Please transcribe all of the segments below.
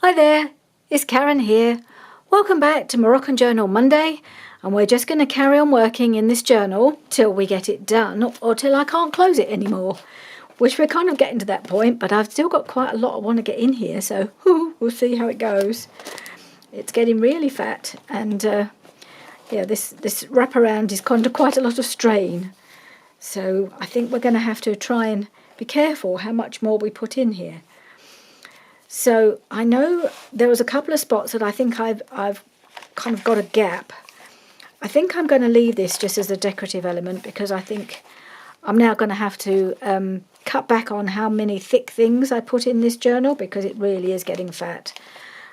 Hi there, it's Karen here. Welcome back to Moroccan Journal Monday, and we're just going to carry on working in this journal till we get it done or till I can't close it anymore, which we're kind of getting to that point, but I've still got quite a lot I want to get in here, so we'll see how it goes. It's getting really fat, and yeah, this wraparound is under quite a lot of strain, so I think we're going to have to try and be careful how much more we put in here. So I know there was a couple of spots that I think I've kind of got a gap. I think I'm going to leave this just as a decorative element because I think I'm now going to have to cut back on how many thick things I put in this journal because it really is getting fat.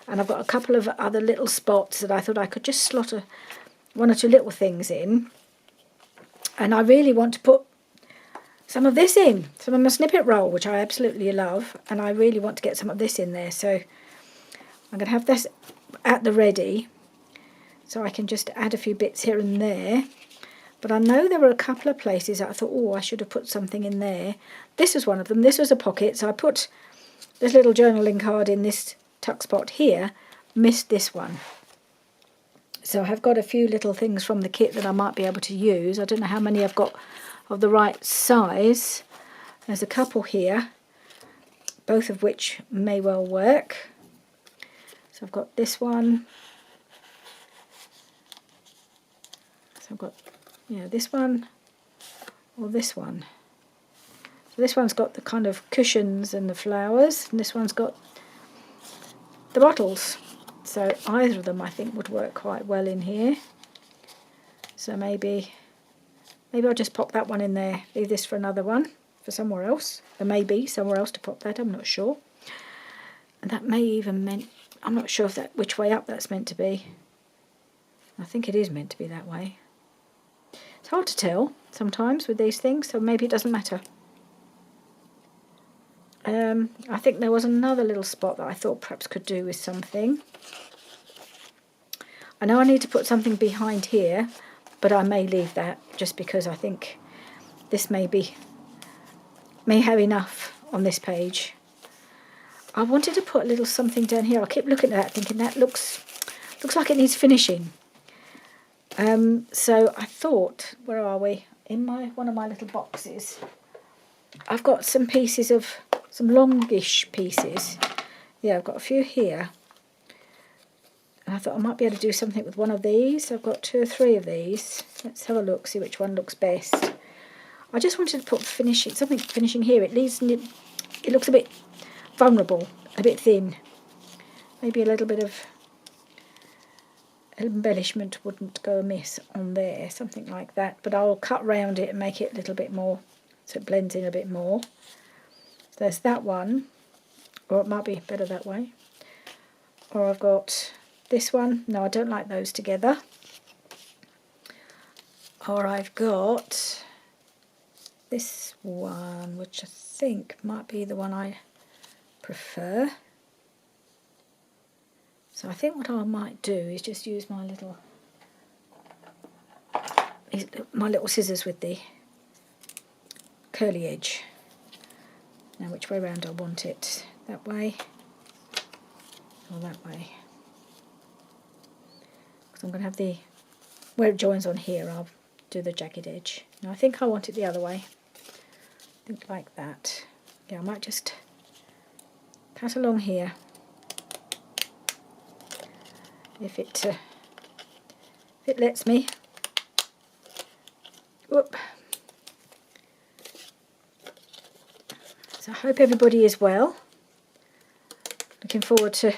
And I've got a couple of other little spots that I thought I could just slot one or two little things in. And I really want to put some of this in, some of my snippet roll, which I absolutely love, and I really want to get some of this in there, so I'm going to have this at the ready so I can just add a few bits here and there. But I know there were a couple of places that I thought, oh, I should have put something in there. This was one of them. This was a pocket, so I put this little journaling card in this tuck spot here, missed this one. So I've got a few little things from the kit that I might be able to use. I don't know how many I've got of the right size. There's a couple here, both of which may well work. So I've got this one. So I've got, this one or this one. So this one's got the kind of cushions and the flowers, and this one's got the bottles. So either of them I think would work quite well in here. So maybe I'll just pop that one in there, leave this for another one, for somewhere else. There may be somewhere else to pop that, I'm not sure. And that may even mean, I'm not sure if which way up that's meant to be. I think it is meant to be that way. It's hard to tell sometimes with these things, so maybe it doesn't matter. I think there was another little spot that I thought perhaps could do with something. I know I need to put something behind here, but I may leave that just because I think this may have enough on this page. I wanted to put a little something down here. I keep looking at that thinking that looks like it needs finishing. So I thought, where are we? In one of my little boxes, I've got some pieces of, some longish pieces. Yeah, I've got a few here. And I thought I might be able to do something with one of these. I've got 2 or 3 of these. Let's have a look, see which one looks best. I just wanted to put something finishing here. It looks a bit vulnerable, a bit thin. Maybe a little bit of embellishment wouldn't go amiss on there, something like that. But I'll cut round it and make it a little bit more, so it blends in a bit more. So there's that one, or it might be better that way. Or I've got this one. No, I don't like those together. Or I've got this one, which I think might be the one I prefer. So I think what I might do is just use my little scissors with the curly edge. Now which way round I want it? That way or that way? I'm going to have where it joins on here, I'll do the jagged edge. Now I think I want it the other way. I think like that. Yeah, I might just cut along here. If it lets me. Whoop. So I hope everybody is well. Looking forward to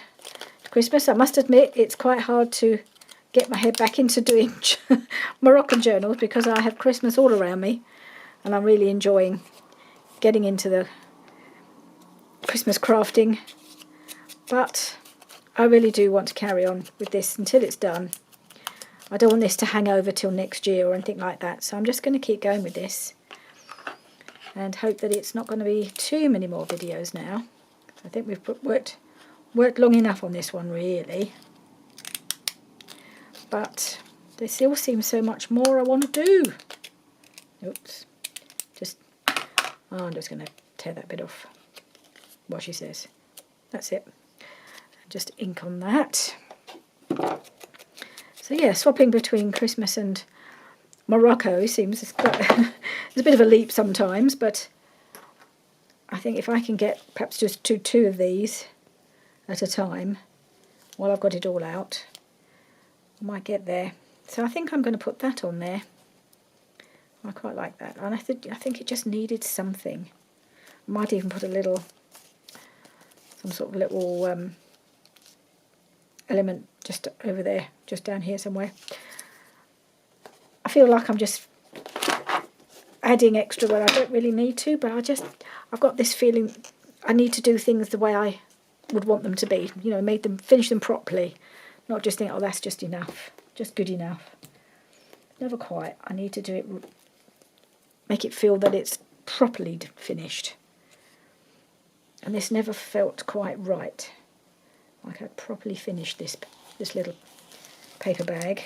Christmas. I must admit it's quite hard to get my head back into doing Moroccan journals because I have Christmas all around me and I'm really enjoying getting into the Christmas crafting, but I really do want to carry on with this until it's done. I don't want this to hang over till next year or anything like that, so I'm just going to keep going with this and hope that it's not going to be too many more videos now. I think we've worked long enough on this one really. But there still seems so much more I want to do. Oops. I'm just going to tear that bit off. What she says. That's it. just ink on that. So yeah, swapping between Christmas and Morocco seems it's a bit of a leap sometimes, but I think if I can get perhaps just two of these at a time while I've got it all out, I might get there. So I think I'm going to put that on there. I quite like that, and I think it just needed something. I might even put some sort of little element just over there, just down here somewhere. I feel like I'm just adding extra where I don't really need to, but I've got this feeling I need to do things the way I would want them to be. You know, finish them properly, not just think, oh, that's just enough, just good enough. Never quite. I need to do it, make it feel that it's properly finished. And this never felt quite right, like I'd properly finished this little paper bag.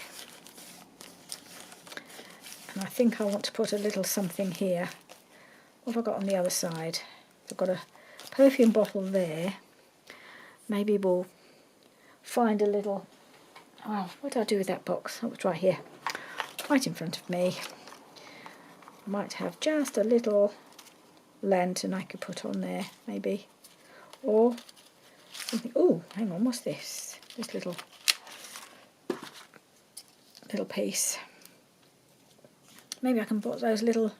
And I think I want to put a little something here. What have I got on the other side? I've got a perfume bottle there. Maybe we'll find a little... Oh, what do I do with that box? Oh, it's right here, right in front of me. I might have just a little lantern I could put on there, maybe. Or something... Oh, hang on, what's this? This little piece. Maybe I can put those little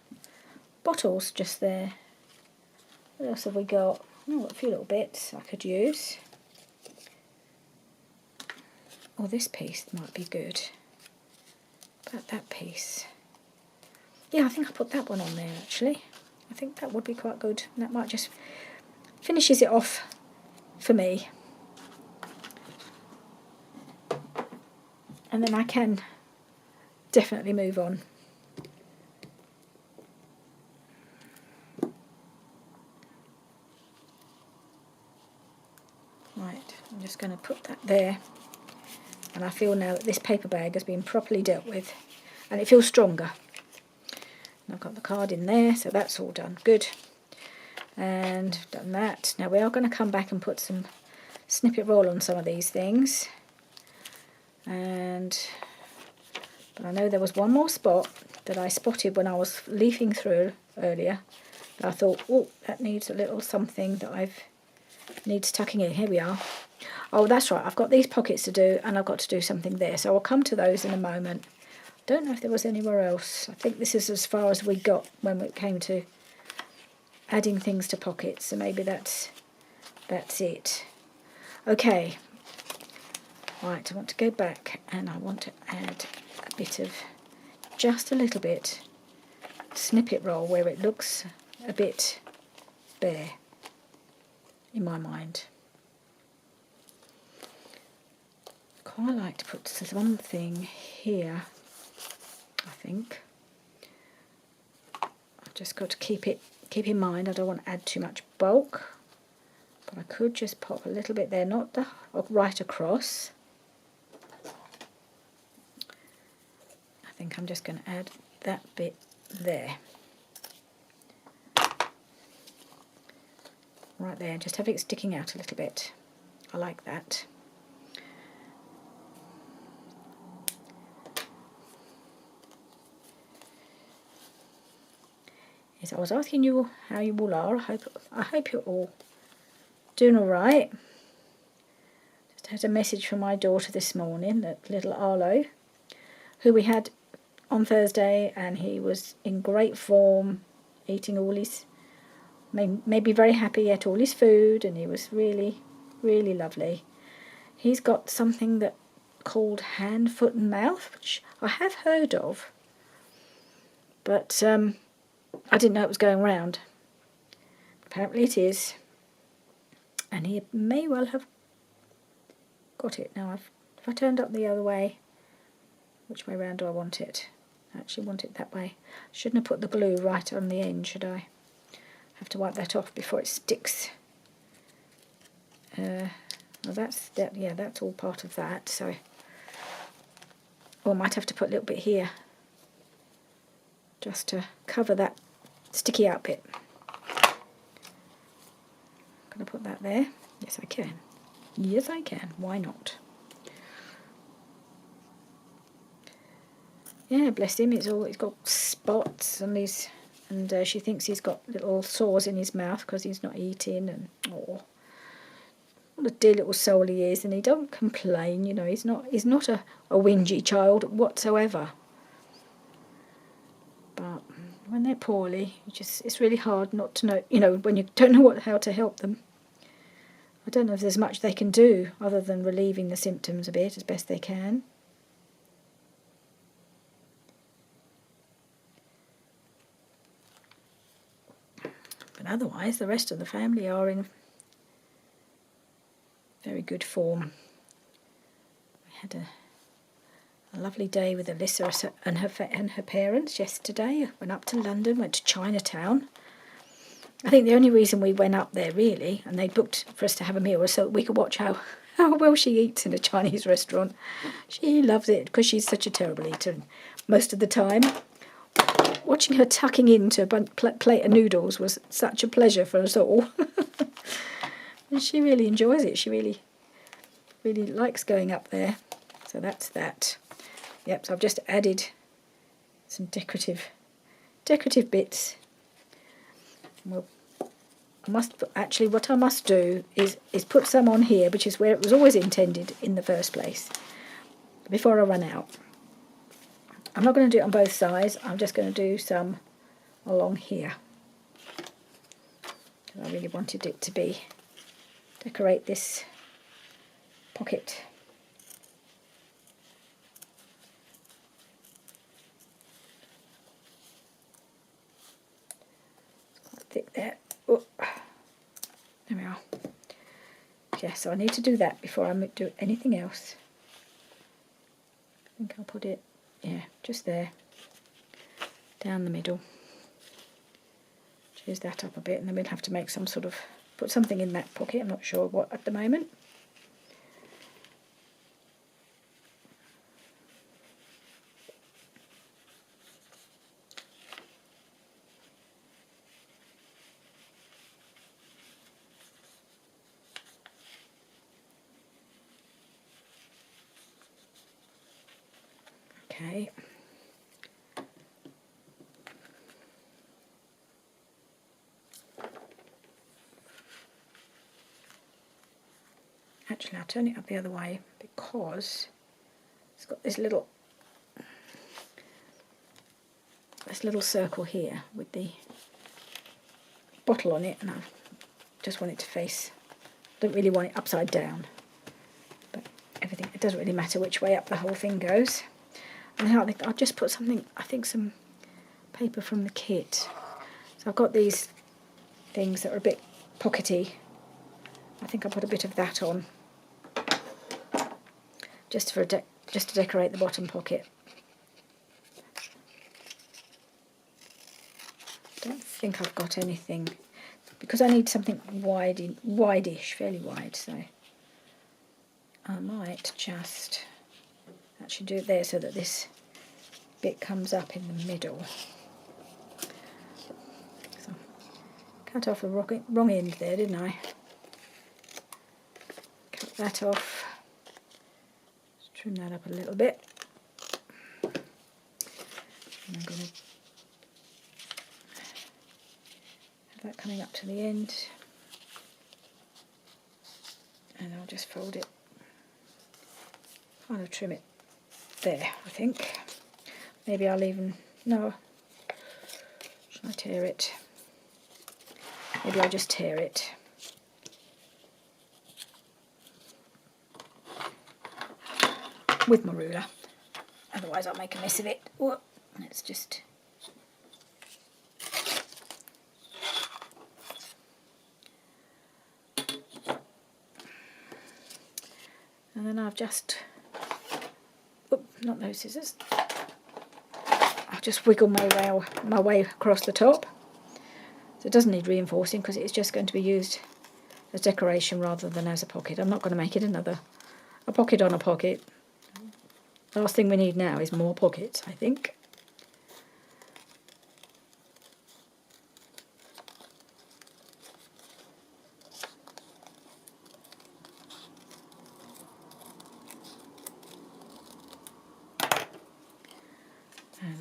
bottles just there. What else have we got? Oh, a few little bits I could use. Oh, this piece might be good. About that piece. Yeah, I think I'll put that one on there actually. I think that would be quite good. And that might just finishes it off for me. And then I can definitely move on. Right, I'm just going to put that there. And I feel now that this paper bag has been properly dealt with. And it feels stronger. And I've got the card in there, so that's all done. Good. And done that. Now we are going to come back and put some snippet roll on some of these things. But I know there was one more spot that I spotted when I was leafing through earlier. That I thought, oh, that needs a little something that needs tucking in. Here we are. Oh, that's right. I've got these pockets to do, and I've got to do something there. So I'll come to those in a moment. Don't know if there was anywhere else. I think this is as far as we got when it came to adding things to pockets. So maybe that's it. Okay. Right, I want to go back and I want to add a bit of, just a little bit, snippet roll where it looks a bit bare in my mind. Quite like to put something here, I think. I've just got to keep in mind I don't want to add too much bulk, but I could just pop a little bit there, not right across. I think I'm just going to add that bit there. Right there, just have it sticking out a little bit. I like that. Yes, I was asking you how you all are. I hope you're all doing all right. Just had a message from my daughter this morning, that little Arlo, who we had on Thursday, and he was in great form, eating all his, maybe very happy, ate all his food, and he was really, really lovely. He's got something called hand, foot and mouth, which I have heard of, but I didn't know it was going round. Apparently it is, and he may well have got it. Now, if I turned up the other way, which way round do I want it? I actually want it that way. Shouldn't have put the glue right on the end, should I? Have to wipe that off before it sticks. Well, that's all part of that. So, or I might have to put a little bit here, just to cover that sticky out bit. Can I put that there? Yes, I can. Yes, I can. Why not? Yeah, bless him. He's got spots on his, and she thinks he's got little sores in his mouth because he's not eating. And oh, what a dear little soul he is. And he don't complain. You know, he's not a whingy child whatsoever. But when they're poorly, it's really hard not to know. You know, when you don't know how to help them. I don't know if there's much they can do other than relieving the symptoms a bit as best they can. But otherwise, the rest of the family are in very good form. We had a lovely day with Alyssa and her parents yesterday. Went up to London, went to Chinatown. I think the only reason we went up there really, and they booked for us to have a meal, was so that we could watch how well she eats in a Chinese restaurant. She loves it because she's such a terrible eater most of the time. Watching her tucking into a plate of noodles was such a pleasure for us all. And she really enjoys it. She really, really likes going up there. So that's that. Yep, so I've just added some decorative bits. Well, what I must do is put some on here, which is where it was always intended in the first place, before I run out. I'm not going to do it on both sides. I'm just going to do some along here. I really wanted it to decorate this pocket. It's quite thick there. Oh, there we are. Yeah, so I need to do that before I do anything else. I think I'll put it, yeah, just there, down the middle. Choose that up a bit, and then we'll have to make put something in that pocket. I'm not sure what at the moment. Okay. Actually, I'll turn it up the other way because it's got this little circle here with the bottle on it, and I just want it to face. I don't really want it upside down, but it doesn't really matter which way up the whole thing goes. And then I'll just put some paper from the kit. So I've got these things that are a bit pockety. I think I'll put a bit of that on, just to decorate the bottom pocket. I don't think I've got anything, because I need something wide-ish, fairly wide, so I might just actually do it there so that this bit comes up in the middle. So, cut off the wrong end there, didn't I? Cut that off. Just trim that up a little bit. And I'm going to have that coming up to the end. And I'll just fold it, kind of trim it there, I think. Maybe I'll no, should I tear it? Maybe I'll just tear it. With my ruler. Otherwise I'll make a mess of it. Whoa. Let's just... And then I've just... not those scissors. I'll just wiggle my way across the top. So it doesn't need reinforcing because it's just going to be used as decoration rather than as a pocket. I'm not going to make it a pocket on a pocket. The last thing we need now is more pockets, I think.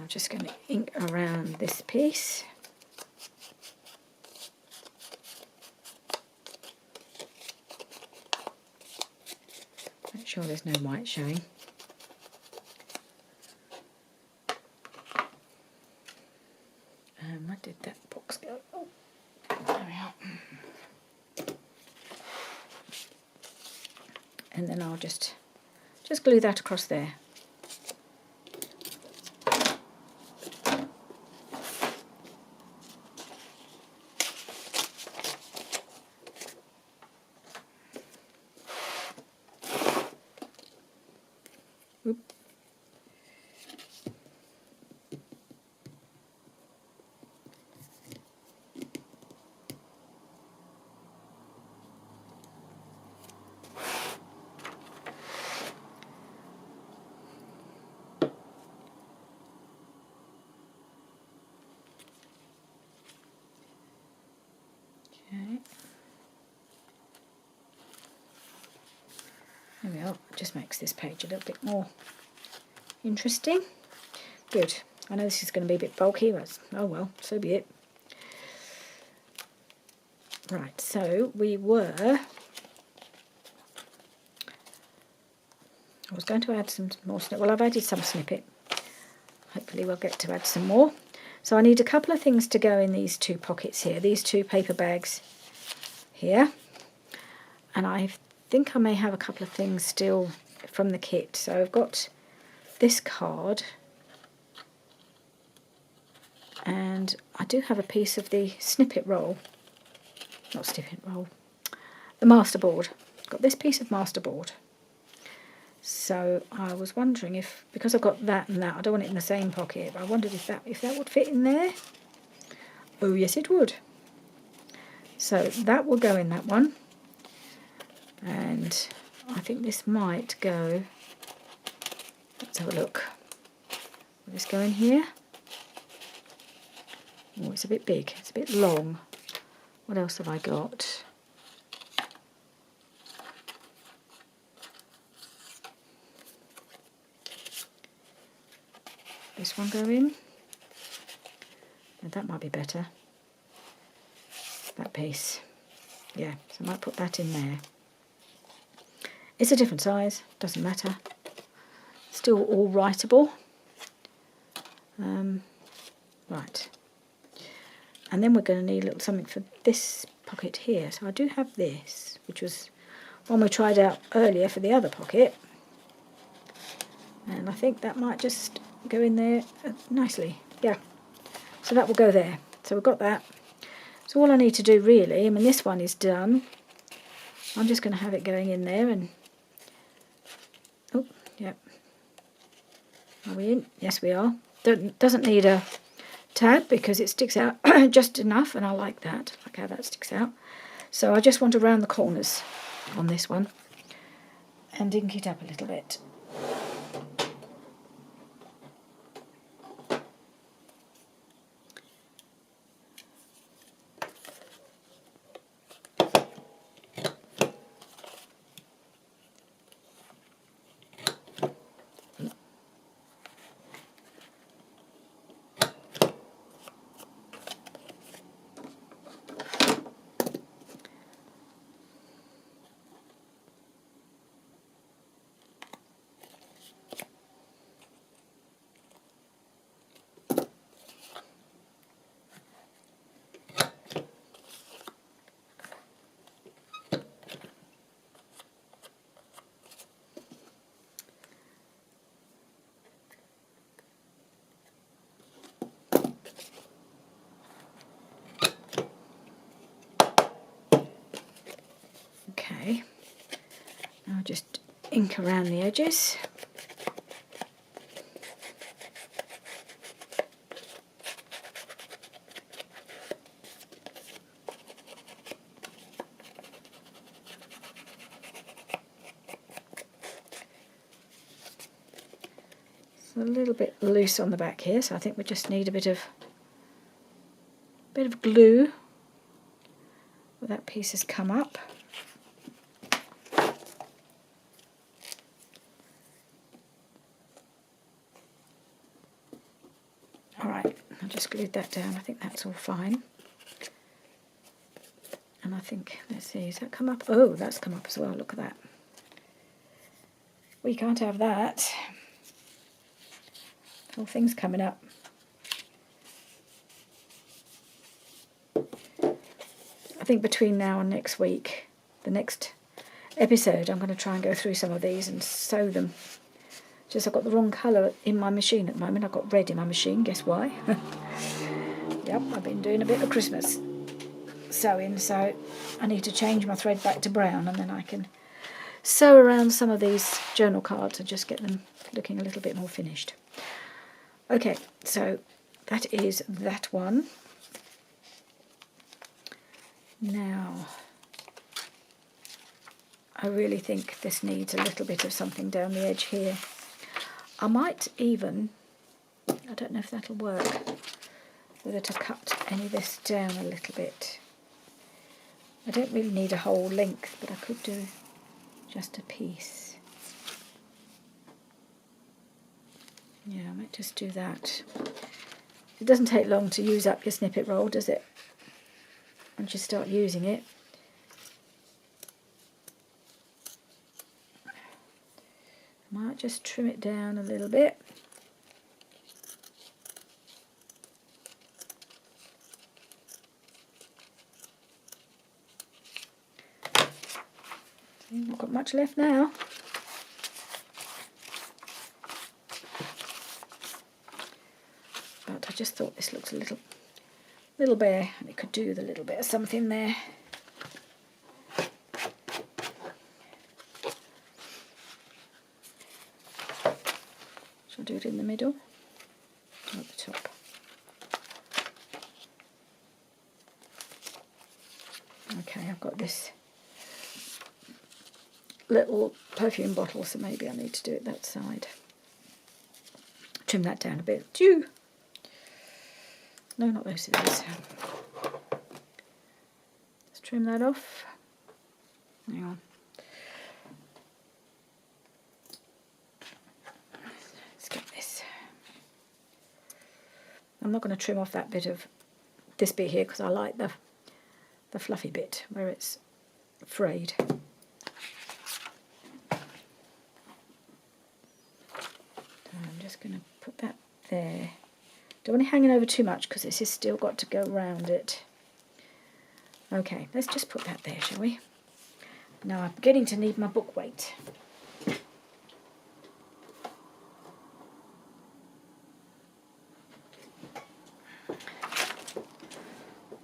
just going to ink around this piece. Make sure there's no white showing. Where did that box go? Oh, there we are. And then I'll just glue that across there. Oop. Okay. There we are. It just makes this page a little bit more interesting. Good. I know this is going to be a bit bulky, but oh well, so be it. Right, so I was going to add some more snippet. Well, I've added some snippet. Hopefully we'll get to add some more. So I need a couple of things to go in these two pockets here, these two paper bags here. And I think I may have a couple of things still from the kit. So I've got this card, and I do have a piece of the snippet roll. Not snippet roll, the masterboard. Got this piece of masterboard. So I was wondering if, because I've got that and that, I don't want it in the same pocket, but I wondered if that would fit in there. Oh yes it would. So that will go in that one. And I think this might go, let's have a look. Will this go in here? Oh, it's a bit big, it's a bit long. What else have I got? This one go in. Now that might be better. That piece. Yeah, so I might put that in there. It's a different size, doesn't matter. Still all writable. Right. And then we're going to need a little something for this pocket here. So I do have this, which was one we tried out earlier for the other pocket. And I think that might just go in there nicely. Yeah. So that will go there. So we've got that. So all I need to do really, I mean this one is done. I'm just going to have it going in there and... Oh, yep. Are we in? Yes, we are. Doesn't need a tab because it sticks out just enough, and I like that. I like how that sticks out. So I just want to round the corners on this one and ink it up a little bit. Okay, I'll just ink around the edges. It's a little bit loose on the back here, so I think we just need a bit of glue where that piece has come up. Alright, I just glued that down. I think that's all fine. And I think, let's see, has that come up? Oh, that's come up as well. Look at that. We can't have that. Whole thing's coming up. I think between now and next week, the next episode, I'm going to try and go through some of these and sew them. Just I've got the wrong colour in my machine at the moment. I've got red in my machine. Guess why? Yep, I've been doing a bit of Christmas sewing, so I need to change my thread back to brown, and then I can sew around some of these journal cards and just get them looking a little bit more finished. Okay, so that is that one. Now, I really think this needs a little bit of something down the edge here. I might even, I don't know if that'll work, whether to cut any of this down a little bit. I don't really need a whole length, but I could do just a piece. Yeah, I might just do that. It doesn't take long to use up your snippet roll, does it? Once you start using it. I might just trim it down a little bit. Not got much left now. But I just thought this looks a little bare, and it could do with a little bit of something there. Shall I do it in the middle or at the top? Okay, I've got this little perfume bottle, so maybe I need to do it that side. Trim that down a bit. Phew! No, not those scissors. Let's trim that off. Hang on. Let's get this. I'm not going to trim off that bit of this bit here because I like the fluffy bit where it's frayed. I'm just going to put that there. Don't want it hanging over too much because this has still got to go round it. Okay, let's just put that there, shall we? Now I'm beginning to need my book weight.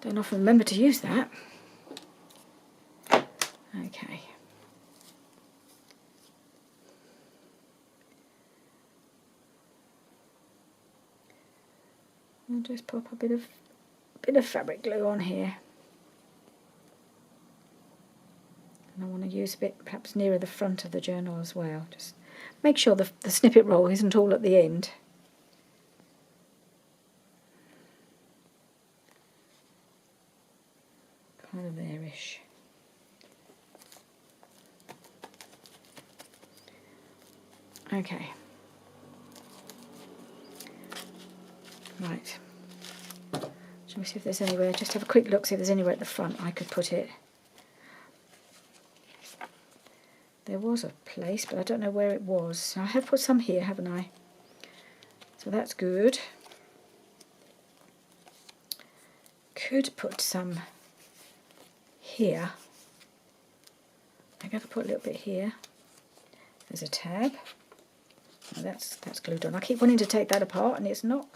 Don't often remember to use that. Okay. I'll just pop a bit of fabric glue on here. And I want to use a bit perhaps nearer the front of the journal as well. Just make sure the snippet roll isn't all at the end. Kind of there-ish. Okay. Right. Shall we see if there's anywhere, just have a quick look, see if there's anywhere at the front I could put it. There was a place, but I don't know where it was. I have put some here, haven't I? So that's good. Could put some here. Maybe I could put a little bit here. There's a tab. Oh, that's glued on. I keep wanting to take that apart and it's not.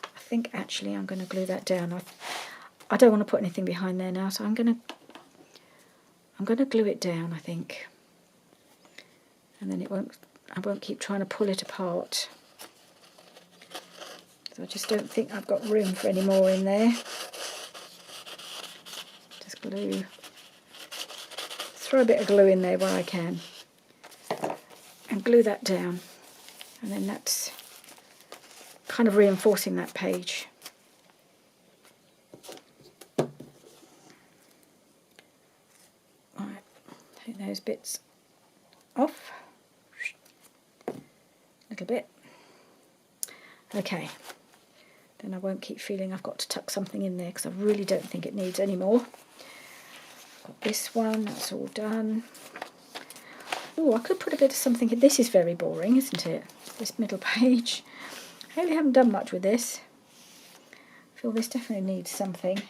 I think actually I'm going to glue that down. I don't want to put anything behind there now, so I'm going to glue it down, I think. And then I won't keep trying to pull it apart. So I just don't think I've got room for any more in there. Just glue. Throw a bit of glue in there where I can. And glue that down. And then that's kind of reinforcing that page. Right, take those bits off. A little bit. Okay, then I won't keep feeling I've got to tuck something in there, because I really don't think it needs any more. Got this one, that's all done. Oh, I could put a bit of something in. This is very boring, isn't it? This middle page. I really haven't done much with this. I feel this definitely needs something.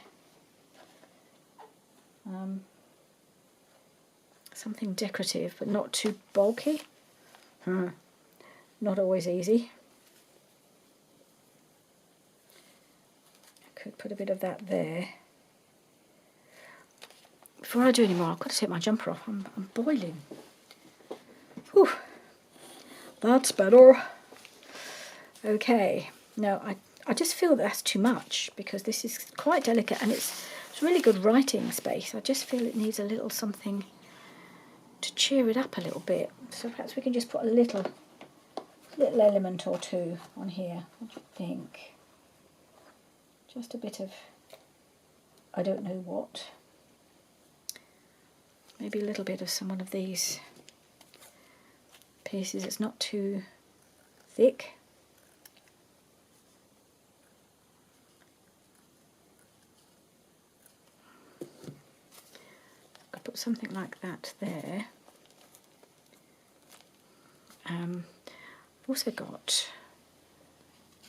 Something decorative, but not too bulky. Not always easy. I could put a bit of that there. Before I do any more, I've got to take my jumper off. I'm boiling. Whew. That's better. Okay. No, I just feel that's too much, because this is quite delicate and it's really good writing space. I just feel it needs a little something to cheer it up a little bit. So perhaps we can just put a little element or two on here. What do you think? Just a bit of, I don't know what. Maybe a little bit of some one of these pieces. It's not too thick. I could put something like that there. I've also got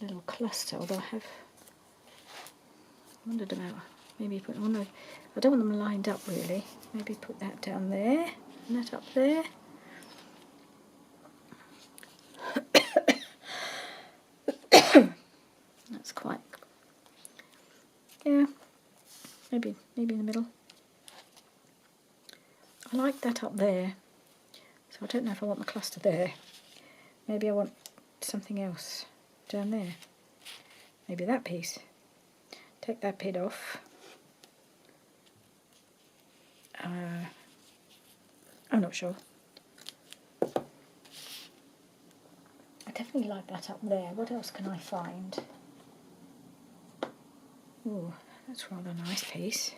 a little cluster, although I wondered about maybe putting one. I don't want them lined up really. Maybe put that down there and that up there. That's quite, yeah, maybe in the middle. I like that up there, so I don't know if I want the cluster there. Maybe I want something else down there. Maybe that piece. Take that bit off. I'm not sure. I definitely like that up there. What else can I find? Ooh, that's rather a nice piece.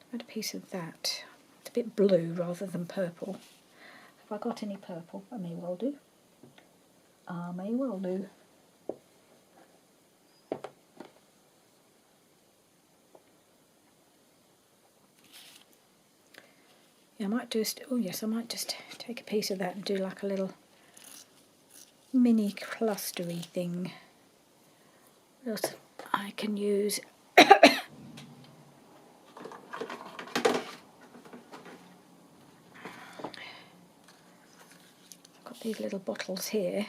I've had a piece of that. It's a bit blue rather than purple. Have I got any purple? I may well do. I may well do. Yeah, I might just, oh yes, I might just take a piece of that and do like a little mini clustery thing. What else I can use? I've got these little bottles here.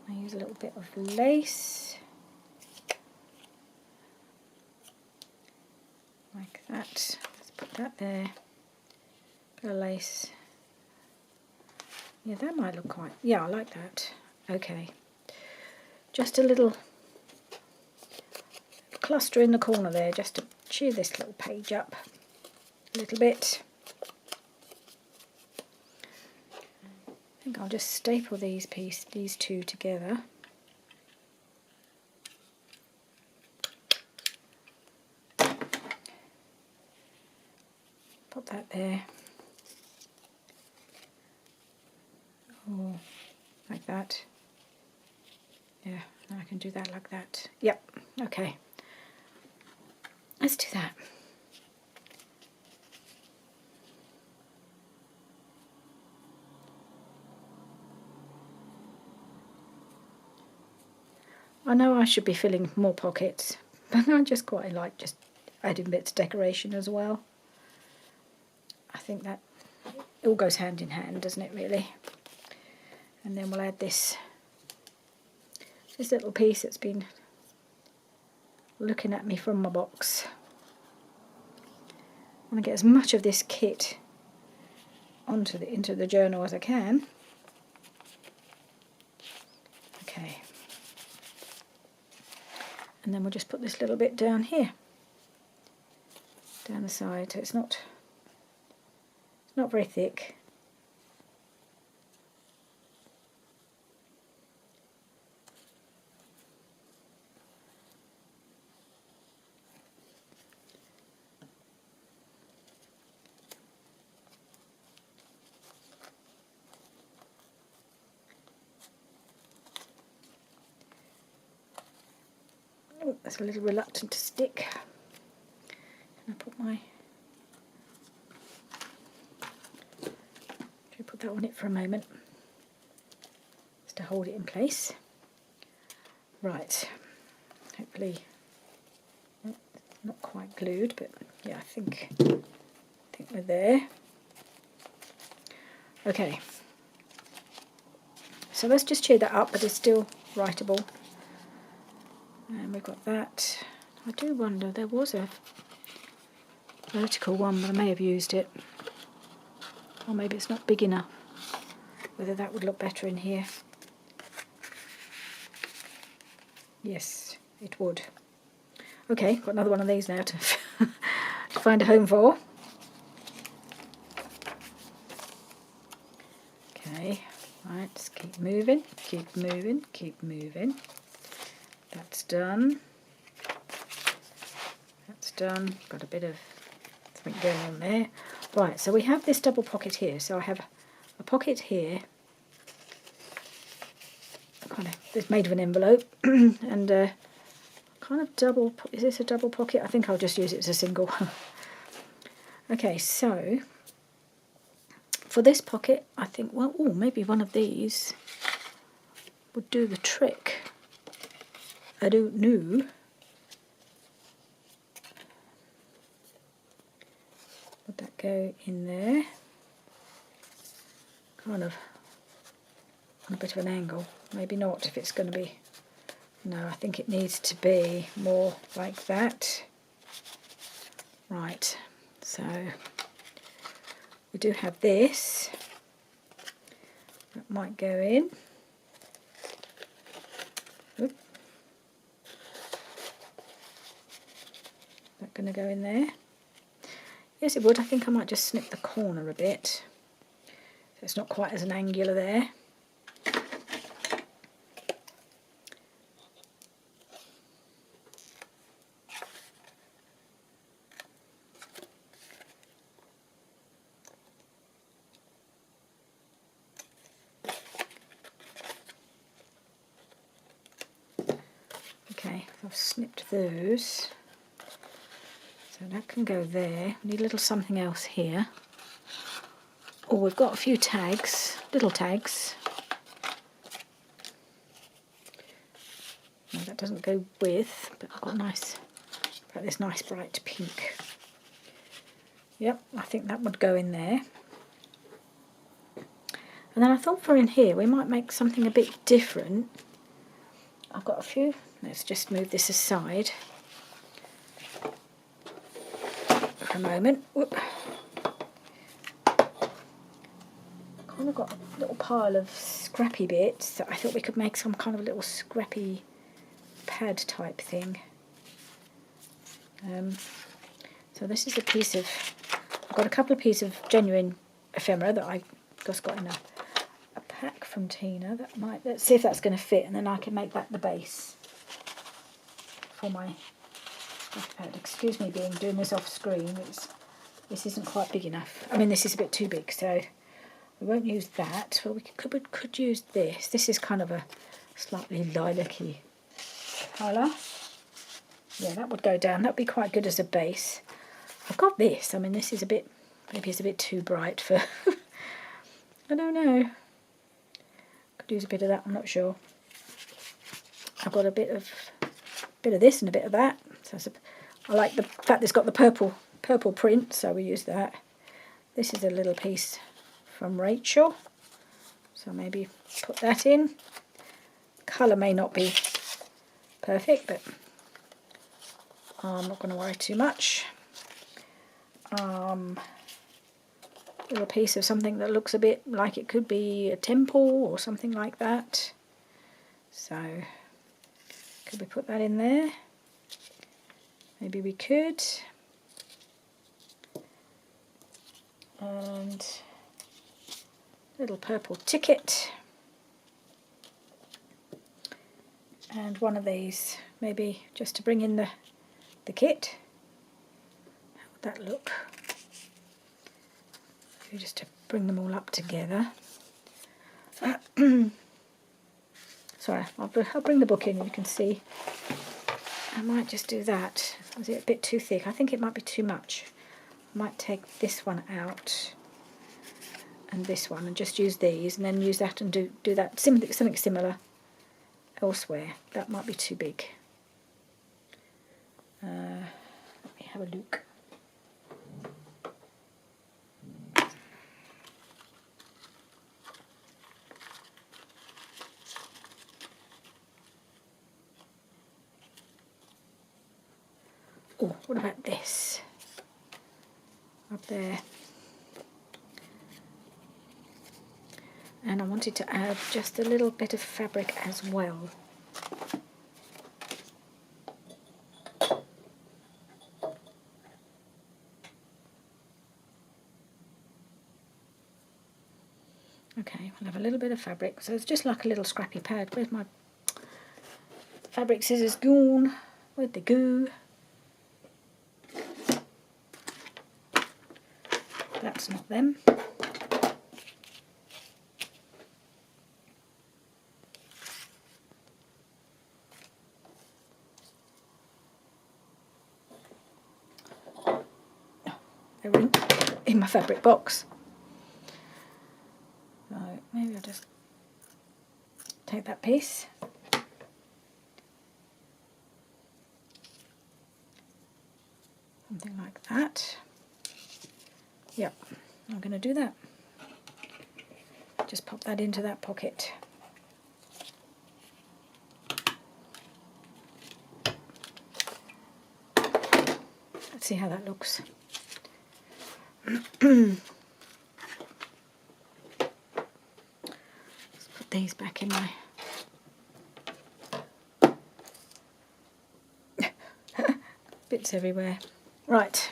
I use a little bit of lace. Like that. Let's put that there. Bit of lace. Yeah, that might look quite, yeah, I like that. Okay. Just a little cluster in the corner there, just to cheer this little page up a little bit. I think I'll just staple these two together. Put that there. Oh, like that. Yeah, I can do that like that. Yep, okay. Let's do that. I know I should be filling more pockets, but I just quite like just adding bits of decoration as well. I think that it all goes hand in hand, doesn't it, really? And then we'll add this little piece that's been looking at me from my box. I want to get as much of this kit into the journal as I can. Okay. And then we'll just put this little bit down here, down the side, so it's not very thick. Oh, that's a little reluctant to stick. Can I put my... Should I put that on it for a moment? Just to hold it in place. Right. Hopefully not quite glued, but yeah, I think we're there. Okay. So let's just cheer that up, but it's still writable. And we've got that. I do wonder, there was a vertical one, but I may have used it. Or maybe it's not big enough. Whether that would look better in here. Yes, it would. Okay, got another one of these now to find a home for. Okay, right, just keep moving, keep moving, keep moving. That's done. That's done. Got a bit of something going on there. Right, so we have this double pocket here. So I have a pocket here. It's made of an envelope and kind of double. Is this a double pocket? I think I'll just use it as a single. Okay, so for this pocket, I think, well, maybe one of these would do the trick. I don't know. Would that go in there? Kind of on a bit of an angle. Maybe not if it's going to be... No, I think it needs to be more like that. Right, so we do have this. That might go in. Oop. That going to go in there? Yes, it would. I think I might just snip the corner a bit. So it's not quite as an angular there. Okay, I've snipped those. So that can go there. We need a little something else here. Oh, we've got a few tags, little tags. No, that doesn't go with, but I've got this nice bright pink. Yep, I think that would go in there. And then I thought for in here we might make something a bit different. I've got a few. Let's just move this aside for a moment. Whoop. Kind of got a little pile of scrappy bits that I thought we could make some kind of little scrappy pad type thing. So this is a piece of... I've got a couple of pieces of genuine ephemera that I just got in a pack from Tina. That might... Let's see if that's going to fit, and then I can make that the base for my gift pad. Excuse me doing this off screen. This isn't quite big enough. I mean, this is a bit too big, so we won't use that. Well, we could use this. This is kind of a slightly lilac-y colour. Yeah, that would go down. That would be quite good as a base. I've got this. I mean, this is a bit... Maybe it's a bit too bright for... I don't know. Could use a bit of that. I'm not sure. I've got a bit of this and a bit of that. So I like the fact that it's got the purple print, so we use that. This is a little piece from Rachel, so maybe put that in. Colour may not be perfect, but I'm not going to worry too much. Little piece of something that looks a bit like it could be a temple or something like that. So could we put that in there? Maybe we could. And a little purple ticket. And one of these, maybe just to bring in the kit. How would that look? Maybe just to bring them all up together. Sorry, I'll bring the book in and you can see I might just do that. Is it a bit too thick? I think it might be too much. I might take this one out and this one and just use these, and then use that and do that something similar elsewhere. That might be too big. Let me have a look. Oh, what about this? Up there. And I wanted to add just a little bit of fabric as well. Okay, I'll have a little bit of fabric. So it's just like a little scrappy pad. Where's my fabric scissors gone? Where'd they go? That's not them. They're in my fabric box. So maybe I'll just take that piece. Something like that. Yep, I'm going to do that. Just pop that into that pocket. Let's see how that looks. Let's put these back in my bits everywhere. Right.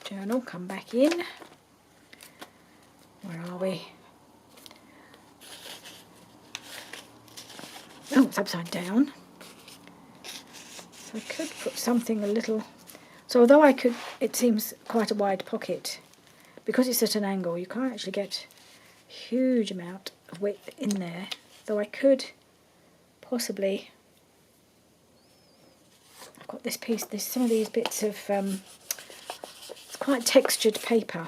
Journal, come back in. Where are we? Oh, it's upside down. So I could put something a little... So although I could, it seems quite a wide pocket, because it's at an angle, you can't actually get a huge amount of width in there. Though I could possibly... I've got this piece, there's some of these bits of... it's quite textured paper,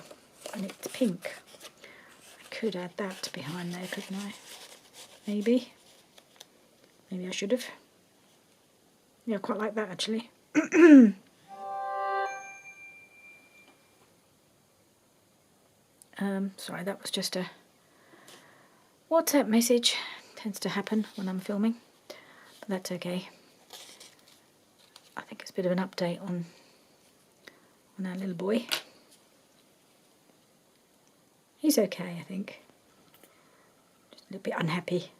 and it's pink. I could add that behind there, couldn't I? Maybe. Maybe I should have. Yeah, I quite like that actually. Sorry, that was just a WhatsApp message. Tends to happen when I'm filming, but that's okay. I think it's a bit of an update on our little boy. He's okay, I think. Just a little bit unhappy.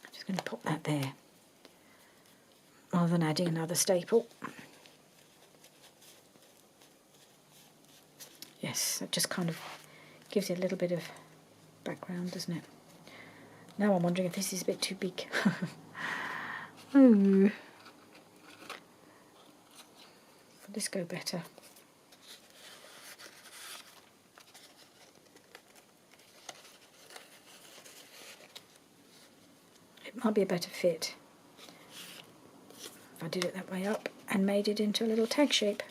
I'm just going to pop that there, rather than adding another staple. Yes, that just kind of gives it a little bit of background, doesn't it? Now I'm wondering if this is a bit too big. Oh. Will this go better? It might be a better fit if I did it that way up and made it into a little tag shape.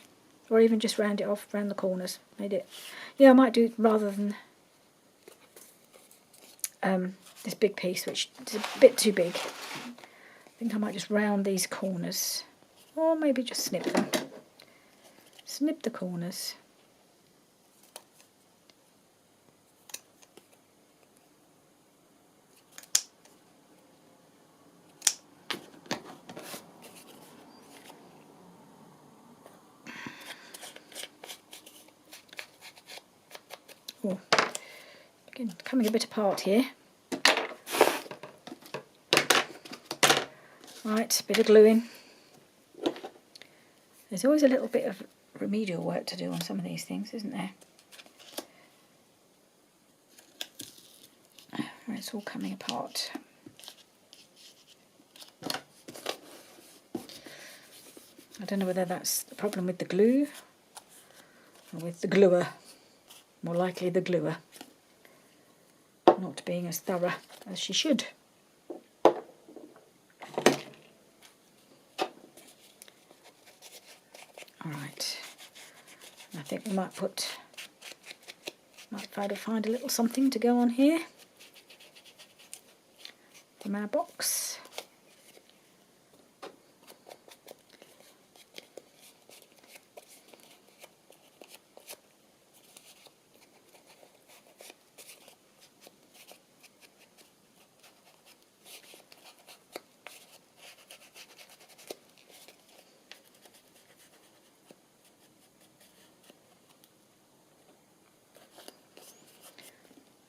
Or even just round it off round the corners. Made it. Yeah, I might do it rather than this big piece, which is a bit too big. I think I might just round these corners, or maybe just snip them. Snip the corners. Oh, again, coming a bit apart here. Right, bit of gluing. There's always a little bit of remedial work to do on some of these things, isn't there? Where it's all coming apart. I don't know whether that's the problem with the glue or with the gluer. More likely the gluer. not being as thorough as she should. Alright, I think we might try to find a little something to go on here from our box.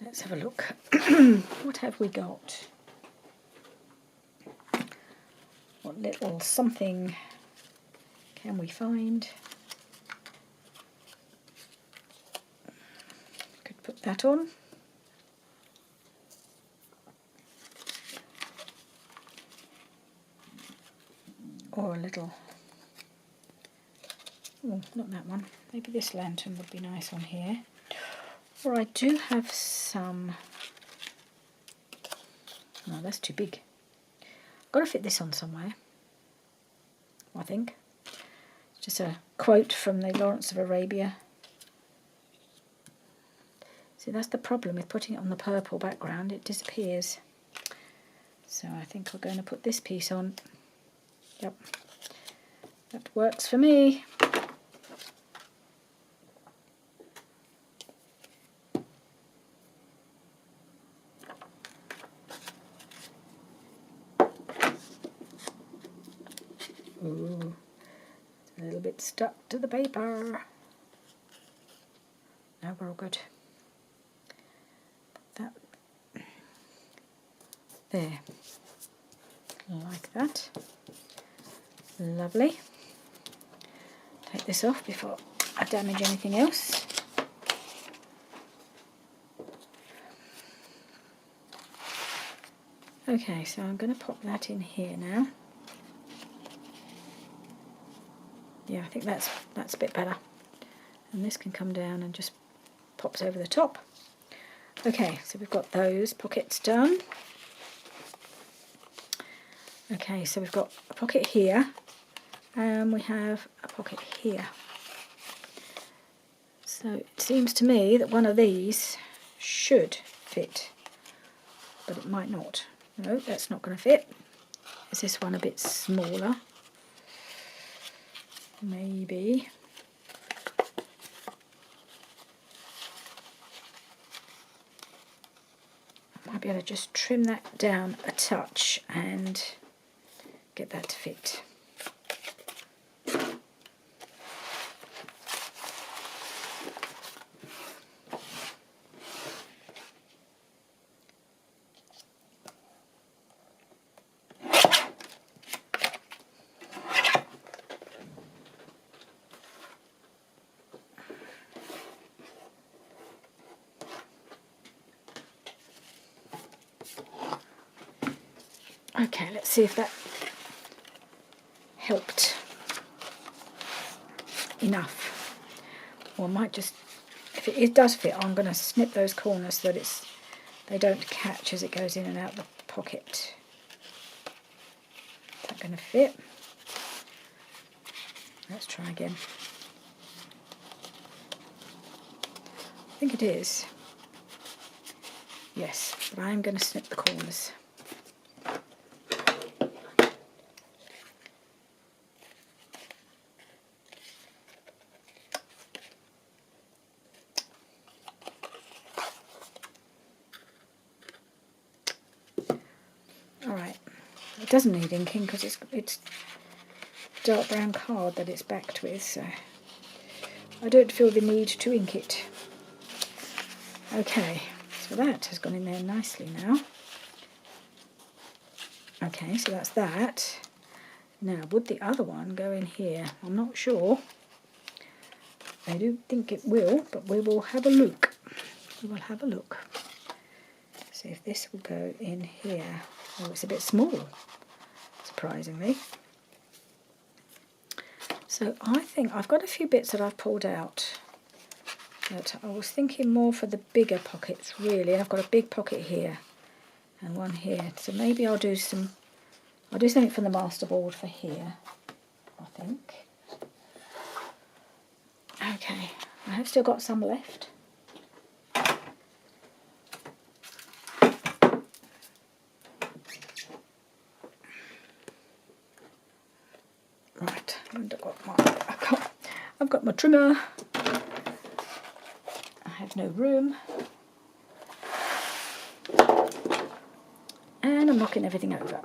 Let's have a look. What have we got? What little something can we find? Could put that on. Or a little, oh, not that one. Maybe this lantern would be nice on here. Or I do have some, no, that's too big. Got to fit this on somewhere, I think. It's just a quote from the Lawrence of Arabia. See, that's the problem with putting it on the purple background, it disappears. So I think we're going to put this piece on. Yep, that works for me. Ooh, it's a little bit stuck to the paper. No, we're all good. Put that there, like that. Lovely. Take this off before I damage anything else. Okay, so I'm going to pop that in here now. Yeah, I think that's a bit better. And this can come down and just pops over the top. Okay, so we've got those pockets done. Okay, so we've got a pocket here, and we have a pocket here. So it seems to me that one of these should fit, but it might not. No, that's not going to fit. Is this one a bit smaller? Maybe. I might be able to just trim that down a touch and get that to fit. Okay, let's see if that helped enough. Or I might just, if it does fit, I'm going to snip those corners so that they don't catch as it goes in and out the pocket. Is that going to fit? Let's try again. I think it is. Yes, but I am going to snip the corners. Alright, it doesn't need inking because it's dark brown card that it's backed with, so I don't feel the need to ink it. Okay, so that has gone in there nicely now. Okay, so that's that. Now, would the other one go in here? I'm not sure. I don't think it will, but we will have a look. We will have a look. See if this will go in here. Oh, it's a bit small, surprisingly. So I think I've got a few bits that I've pulled out But I was thinking more for the bigger pockets really, and I've got a big pocket here and one here. So maybe I'll do something from the masterboard for here, I think. Okay, I have still got some left. Right, and I've got my trimmer. I have no room. And I'm knocking everything over.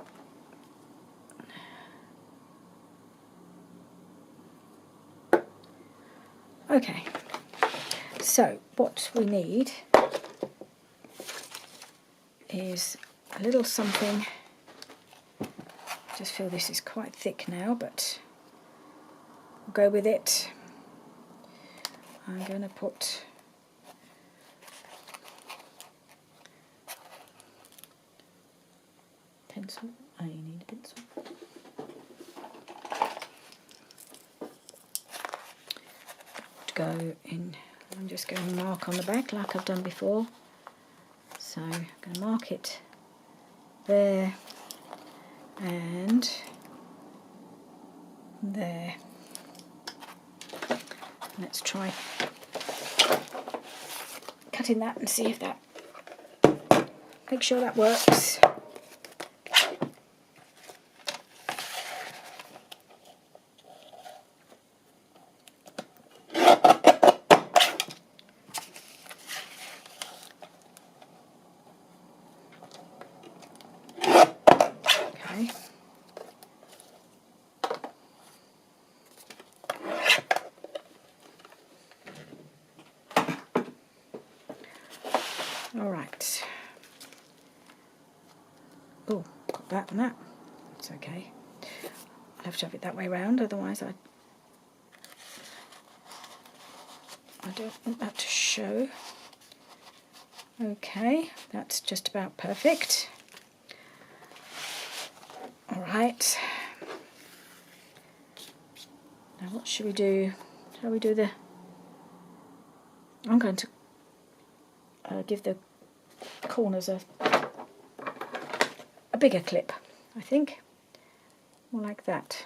Okay, so what we need is a little something. I just feel this is quite thick now, but we'll go with it. I'm going to put pencil. I need a pencil. To go in, I'm just going to mark on the back like I've done before. So I'm going to mark it there and there. Let's try cutting that and see if that, make sure that works. Okay. All right. Oh, got that and that. It's okay. I'll have to have it that way round, otherwise I don't want that to show. Okay, that's just about perfect. All right. Now what should we do? Shall we do the... I'm going to give the corners a bigger clip, I think. More like that.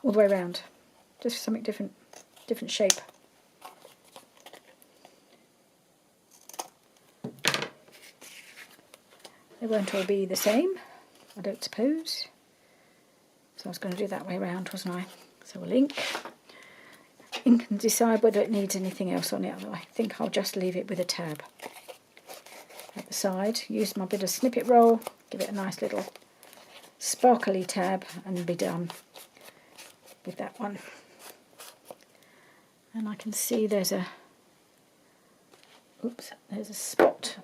All the way around. Just something different shape. They won't all be the same, I don't suppose. So I was going to do that way around, wasn't I? So we'll ink and decide whether it needs anything else on it. I think I'll just leave it with a tab at the side. Use my bit of snippet roll, give it a nice little sparkly tab and be done with that one. And I can see there's a spot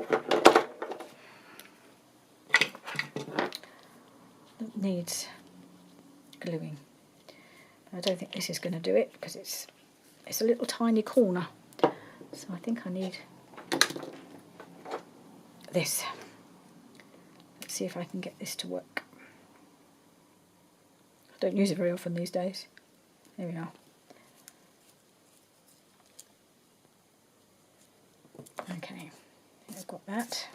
that needs gluing. But I don't think this is going to do it because it's a little tiny corner. So I think I need this. Let's see if I can get this to work. I don't use it very often these days. There we are. Okay, I've got that.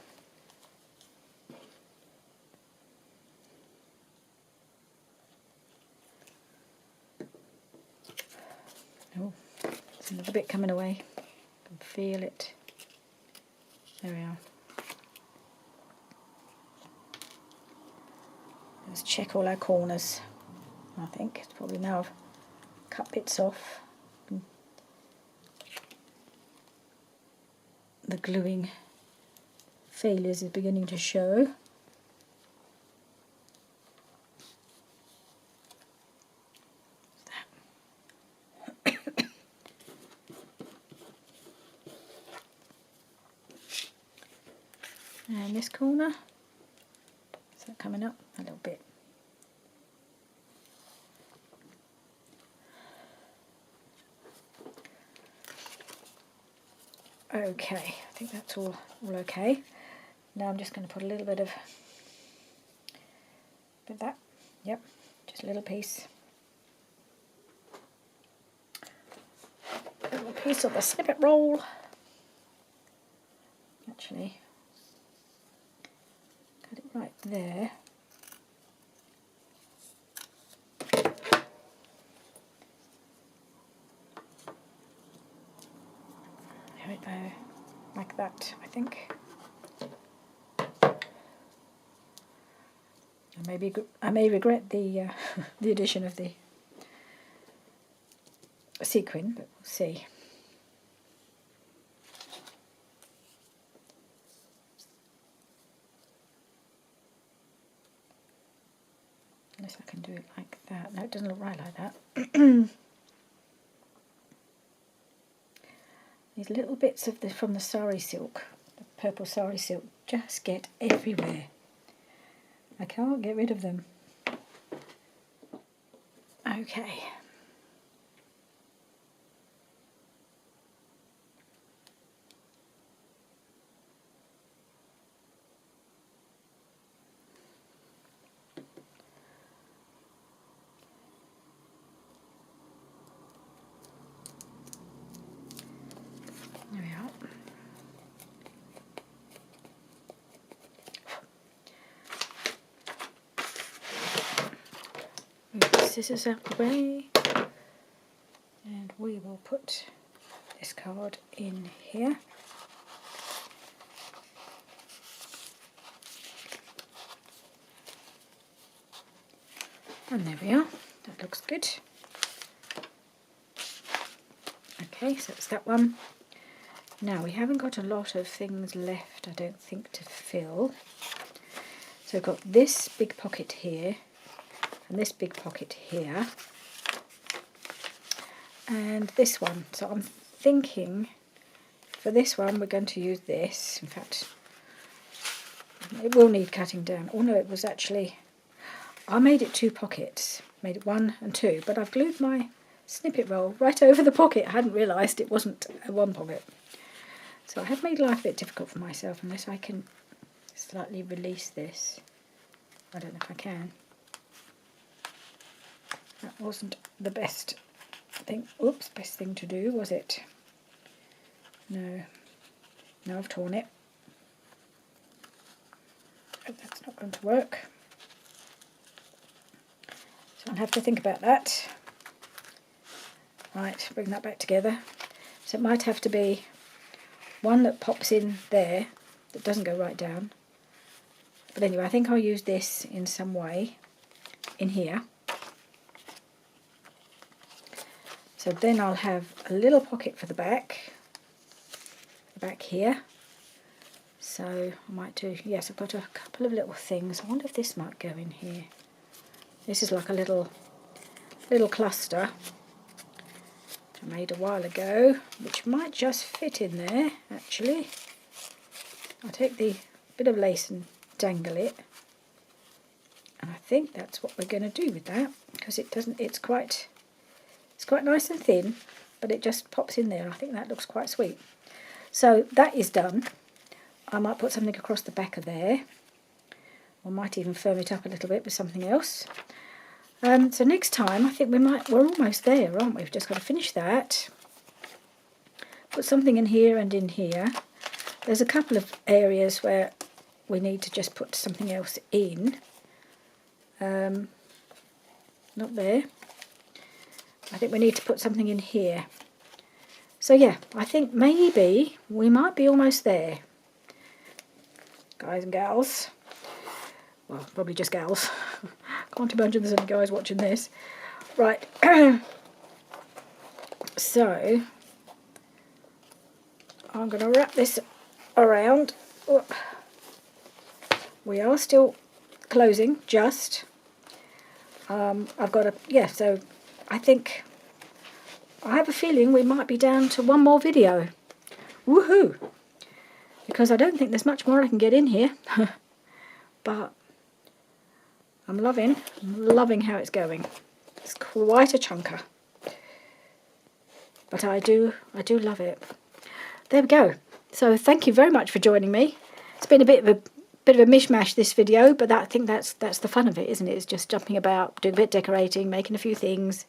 Oh, there's another bit coming away. I can feel it. There we are. Let's check all our corners. I think it's probably now I've cut bits off. The gluing failures is beginning to show. And this corner, is that coming up a little bit? Okay, I think that's all okay. Now I'm just going to put a little bit of With that, yep, just a little piece. A little piece of the snippet roll. Actually, cut it right there. There we go, like that, I think. I may regret the the addition of the sequin, but we'll see. Unless I can do it like that. No, it doesn't look right like that. These little bits of from the sari silk, the purple sari silk, just get everywhere. I can't get rid of them. Okay. There we are. Move the scissors out the way, and we will put this card in here. And there we are, that looks good. Okay, so it's that one. Now we haven't got a lot of things left, I don't think, to fill. So I've got this big pocket here, and this big pocket here, and this one. So I'm thinking for this one we're going to use this. In fact, it will need cutting down. Oh no, it was actually, I made it 2 pockets, made it 1 and 2, but I've glued my snippet roll right over the pocket. I hadn't realised it wasn't a 1 pocket. So I have made life a bit difficult for myself unless I can slightly release this. I don't know if I can. That wasn't the best thing. Oops, best thing to do, was it? No. No, I've torn it. Oh, that's not going to work. So I'll have to think about that. Right, bring that back together. So it might have to be one that pops in there, that doesn't go right down. But anyway, I think I'll use this in some way in here. So then I'll have a little pocket for the back here. So I might do, yes, I've got a couple of little things. I wonder if this might go in here. This is like a little cluster I made a while ago, which might just fit in there actually. I'll take the bit of lace and dangle it, and I think that's what we're going to do with that, because it's quite nice and thin, but it just pops in there. I think that looks quite sweet. So that is done. I might put something across the back of there, or might even firm it up a little bit with something else. So next time I think we're almost there, aren't we? We've just got to finish that. Put something in here and in here. There's a couple of areas where we need to just put something else in. Not there. I think we need to put something in here. So yeah, I think maybe we might be almost there. Guys and gals. Well, probably just gals. Can't imagine there's any guys watching this. Right. So I'm going to wrap this around. We are still closing, just. I've got so I think, I have a feeling we might be down to one more video. Woohoo! Because I don't think there's much more I can get in here. But I'm loving how it's going. It's quite a chunker. But I do love it. There we go. So thank you very much for joining me. It's been a bit bit of a mishmash, this video, but I think that's the fun of it, isn't it? It's just jumping about, doing a bit of decorating, making a few things.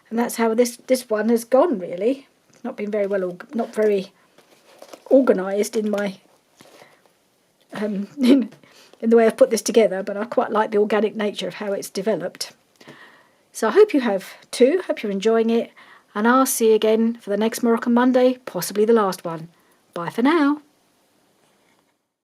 And that's how this one has gone, really. Not been very well, not very organised in my in the way I've put this together, but I quite like the organic nature of how it's developed. So I hope you have too. Hope you're enjoying it, and I'll see you again for the next Moroccan Monday, possibly the last one. Bye for now.